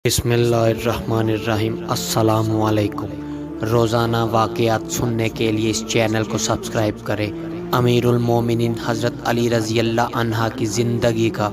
بسم اللہ الرحمن الرحیم۔ السلام علیکم۔ روزانہ واقعات سننے کے لیے اس چینل کو سبسکرائب کریں۔ امیر المومنین حضرت علی رضی اللہ عنہ کی زندگی کا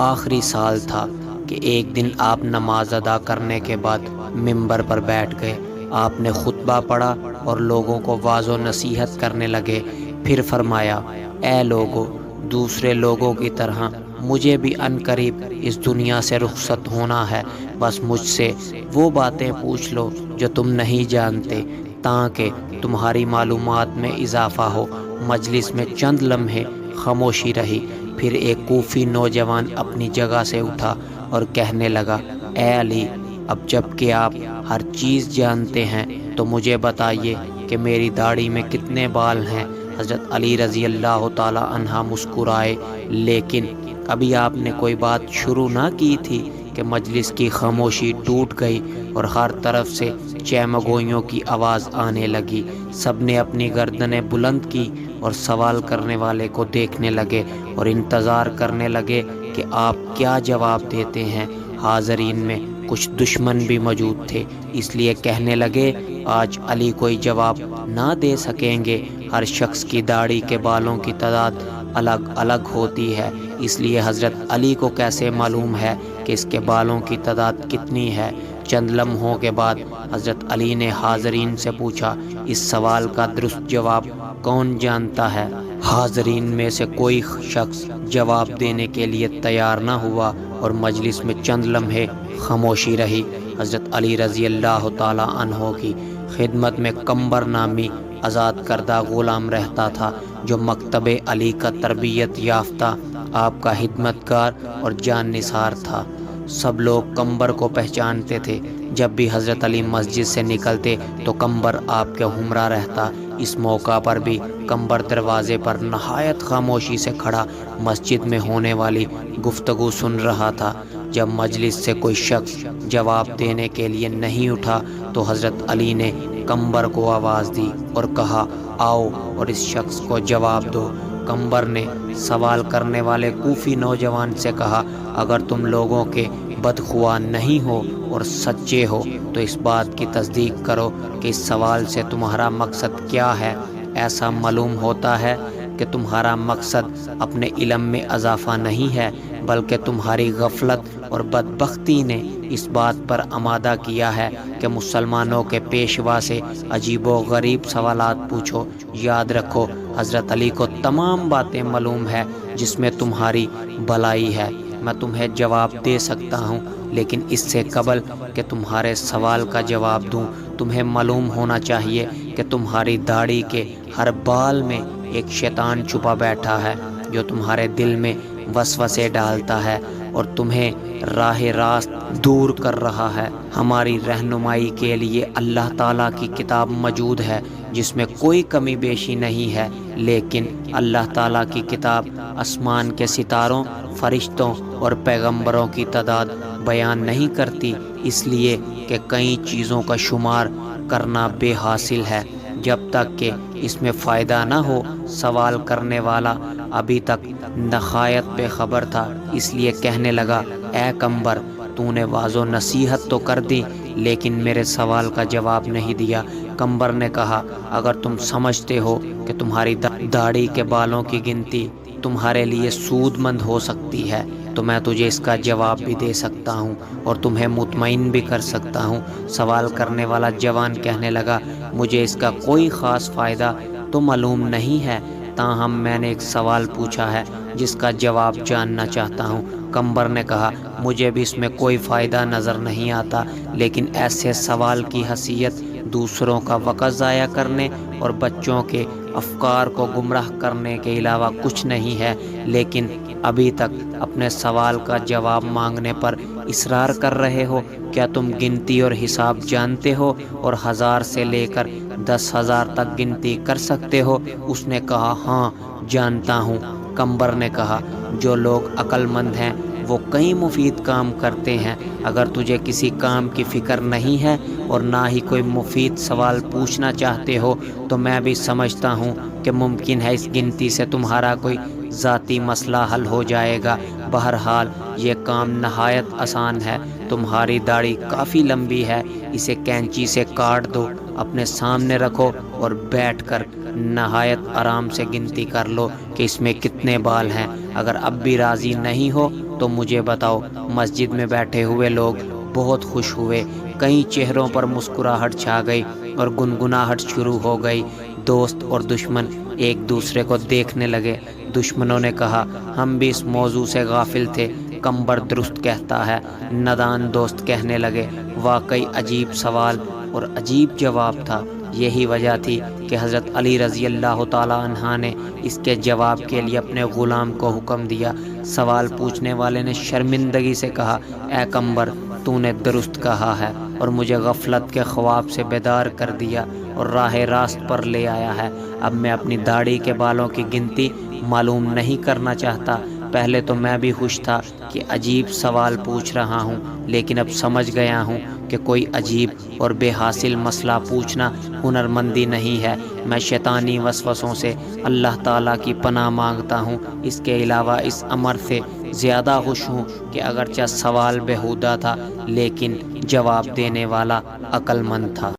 آخری سال تھا کہ ایک دن آپ نماز ادا کرنے کے بعد ممبر پر بیٹھ گئے۔ آپ نے خطبہ پڑھا اور لوگوں کو واعظ و نصیحت کرنے لگے۔ پھر فرمایا، اے لوگو، دوسرے لوگوں کی طرح مجھے بھی عنقریب اس دنیا سے رخصت ہونا ہے۔ بس مجھ سے وہ باتیں پوچھ لو جو تم نہیں جانتے تاکہ تمہاری معلومات میں اضافہ ہو۔ مجلس میں چند لمحے خاموشی رہی، پھر ایک کوفی نوجوان اپنی جگہ سے اٹھا اور کہنے لگا، اے علی، اب جب کہ آپ ہر چیز جانتے ہیں تو مجھے بتائیے کہ میری داڑھی میں کتنے بال ہیں۔ حضرت علی رضی اللہ تعالی عنہ مسکرائے، لیکن ابھی آپ نے کوئی بات شروع نہ کی تھی کہ مجلس کی خاموشی ٹوٹ گئی اور ہر طرف سے چیمگوئیوں کی آواز آنے لگی۔ سب نے اپنی گردنیں بلند کی اور سوال کرنے والے کو دیکھنے لگے اور انتظار کرنے لگے کہ آپ کیا جواب دیتے ہیں۔ حاضرین میں کچھ دشمن بھی موجود تھے، اس لیے کہنے لگے، آج علی کوئی جواب نہ دے سکیں گے۔ ہر شخص کی داڑھی کے بالوں کی تعداد الگ الگ ہوتی ہے، اس لیے حضرت علی کو کیسے معلوم ہے کہ اس کے بالوں کی تعداد کتنی ہے؟ چند لمحوں کے بعد حضرت علی نے حاضرین سے پوچھا، اس سوال کا درست جواب کون جانتا ہے؟ حاضرین میں سے کوئی شخص جواب دینے کے لیے تیار نہ ہوا اور مجلس میں چند لمحے خاموشی رہی۔ حضرت علی رضی اللہ تعالی عنہ کی خدمت میں کمبر نامی آزاد کردہ غلام رہتا تھا، جو مکتب علی کا تربیت یافتہ آپ کا خدمت گار اور جان نثار تھا۔ سب لوگ کمبر کو پہچانتے تھے۔ جب بھی حضرت علی مسجد سے نکلتے تو کمبر آپ کے ہمراہ رہتا۔ اس موقع پر بھی کمبر دروازے پر نہایت خاموشی سے کھڑا مسجد میں ہونے والی گفتگو سن رہا تھا۔ جب مجلس سے کوئی شخص جواب دینے کے لیے نہیں اٹھا تو حضرت علی نے کمبر کو آواز دی اور کہا، آؤ اور اس شخص کو جواب دو۔ کمبر نے سوال کرنے والے کوفی نوجوان سے کہا، اگر تم لوگوں کے بدخواہ نہیں ہو اور سچے ہو تو اس بات کی تصدیق کرو کہ اس سوال سے تمہارا مقصد کیا ہے۔ ایسا معلوم ہوتا ہے کہ تمہارا مقصد اپنے علم میں اضافہ نہیں ہے، بلکہ تمہاری غفلت اور بدبختی نے اس بات پر آمادہ کیا ہے کہ مسلمانوں کے پیشوا سے عجیب و غریب سوالات پوچھو۔ یاد رکھو، حضرت علی کو تمام باتیں معلوم ہے جس میں تمہاری بھلائی ہے۔ میں تمہیں جواب دے سکتا ہوں، لیکن اس سے قبل کہ تمہارے سوال کا جواب دوں، تمہیں معلوم ہونا چاہیے کہ تمہاری داڑھی کے ہر بال میں ایک شیطان چھپا بیٹھا ہے جو تمہارے دل میں وسوسے ڈالتا ہے اور تمہیں راہ راست دور کر رہا ہے۔ ہماری رہنمائی کے لیے اللہ تعالیٰ کی کتاب موجود ہے جس میں کوئی کمی بیشی نہیں ہے، لیکن اللہ تعالیٰ کی کتاب آسمان کے ستاروں، فرشتوں اور پیغمبروں کی تعداد بیان نہیں کرتی، اس لیے کہ کئی چیزوں کا شمار کرنا بے حاصل ہے جب تک کہ اس میں فائدہ نہ ہو۔ سوال کرنے والا ابھی تک نہایت بے خبر تھا، اس لیے کہنے لگا، اے کمبر، تو نے واعظ و نصیحت تو کر دی لیکن میرے سوال کا جواب نہیں دیا۔ کمبر نے کہا، اگر تم سمجھتے ہو کہ تمہاری داڑھی کے بالوں کی گنتی تمہارے لیے سود مند ہو سکتی ہے تو میں تجھے اس کا جواب بھی دے سکتا ہوں اور تمہیں مطمئن بھی کر سکتا ہوں۔ سوال کرنے والا جوان کہنے لگا، مجھے اس کا کوئی خاص فائدہ تو معلوم نہیں ہے، تاہم میں نے ایک سوال پوچھا ہے جس کا جواب جاننا چاہتا ہوں۔ کمبر نے کہا، مجھے بھی اس میں کوئی فائدہ نظر نہیں آتا، لیکن ایسے سوال کی حیثیت دوسروں کا وقت ضائع کرنے اور بچوں کے افکار کو گمراہ کرنے کے علاوہ کچھ نہیں ہے، لیکن ابھی تک اپنے سوال کا جواب مانگنے پر اصرار کر رہے ہو۔ کیا تم گنتی اور حساب جانتے ہو اور 1000 سے لے کر 10,000 تک گنتی کر سکتے ہو؟ اس نے کہا، ہاں جانتا ہوں۔ کمبر نے کہا، جو لوگ عقل مند ہیں وہ کئی مفید کام کرتے ہیں۔ اگر تجھے کسی کام کی فکر نہیں ہے اور نہ ہی کوئی مفید سوال پوچھنا چاہتے ہو تو میں بھی سمجھتا ہوں کہ ممکن ہے اس گنتی سے تمہارا کوئی ذاتی مسئلہ حل ہو جائے گا۔ بہرحال یہ کام نہایت آسان ہے، تمہاری داڑھی کافی لمبی ہے، اسے کینچی سے کاٹ دو، اپنے سامنے رکھو اور بیٹھ کر نہایت آرام سے گنتی کر لو کہ اس میں کتنے بال ہیں۔ اگر اب بھی راضی نہیں ہو تو مجھے بتاؤ۔ مسجد میں بیٹھے ہوئے لوگ بہت خوش ہوئے، کئی چہروں پر مسکراہٹ چھا گئی اور گنگناہٹ شروع ہو گئی۔ دوست اور دشمن ایک دوسرے کو دیکھنے لگے۔ دشمنوں نے کہا ہم بھی اس موضوع سے غافل تھے، کمبر درست کہتا ہے۔ نادان دوست کہنے لگے واقعی عجیب سوال اور عجیب جواب تھا، یہی وجہ تھی کہ حضرت علی رضی اللہ تعالیٰ عنہ نے اس کے جواب کے لیے اپنے غلام کو حکم دیا۔ سوال پوچھنے والے نے شرمندگی سے کہا اے کمبر، تو نے درست کہا ہے اور مجھے غفلت کے خواب سے بیدار کر دیا اور راہ راست پر لے آیا ہے۔ اب میں اپنی داڑھی کے بالوں کی گنتی معلوم نہیں کرنا چاہتا۔ پہلے تو میں بھی خوش تھا کہ عجیب سوال پوچھ رہا ہوں، لیکن اب سمجھ گیا ہوں کہ کوئی عجیب اور بے حاصل مسئلہ پوچھنا ہنرمندی نہیں ہے۔ میں شیطانی وسوسوں سے اللہ تعالیٰ کی پناہ مانگتا ہوں۔ اس کے علاوہ اس امر سے زیادہ خوش ہوں کہ اگرچہ سوال بیہودہ تھا لیکن جواب دینے والا عقل مند تھا۔